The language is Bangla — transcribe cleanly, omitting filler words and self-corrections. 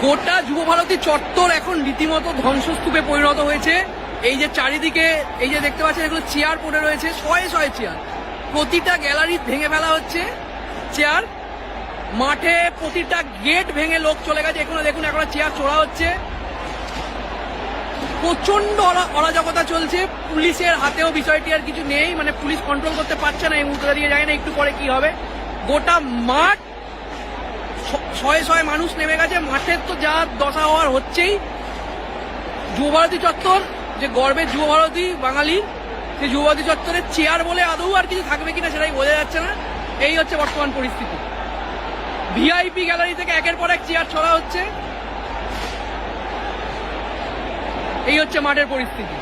গোটা যুবভারতী চত্বর এখন রীতিমতো ধ্বংসস্তূপে পরিণত হয়েছে। এই যে চারিদিকে এই যে দেখতে পাচ্ছেন এগুলো চেয়ার পড়ে রয়েছে, শয়ে শয়ে চেয়ার, প্রতিটা গ্যালারি ভেঙে ফেলা হচ্ছে চেয়ার। মাঠে প্রতিটা গেট ভেঙে লোক চলে গেছে, এখানে দেখুন এখন চেয়ার চোরা হচ্ছে। প্রচন্ড অরাজকতা চলছে, পুলিশের হাতেও বিষয়টি আর কিছু নেই, মানে পুলিশ কন্ট্রোল করতে পারছে না এই মুহূর্তে দিয়ে, যায় না একটু পরে কি হবে। গোটা মাঠ শয়ে শয়ে মানুষ নেমে গেছে, মাঠের তো যা দশা হওয়ার হচ্ছেই। যুবভারতী চত্বর যে গর্বের যুবভারতী বাঙালির, সেই যুবভারতী চত্বরের চেয়ার বলে আদৌ আর কিছু থাকবে কিনা সেটাই বোঝা যাচ্ছে না। এই হচ্ছে বর্তমান পরিস্থিতি। ভিআইপি গ্যালারি থেকে একের পর এক চেয়ার ছড়া হচ্ছে, এই হচ্ছে মাঠের পরিস্থিতি।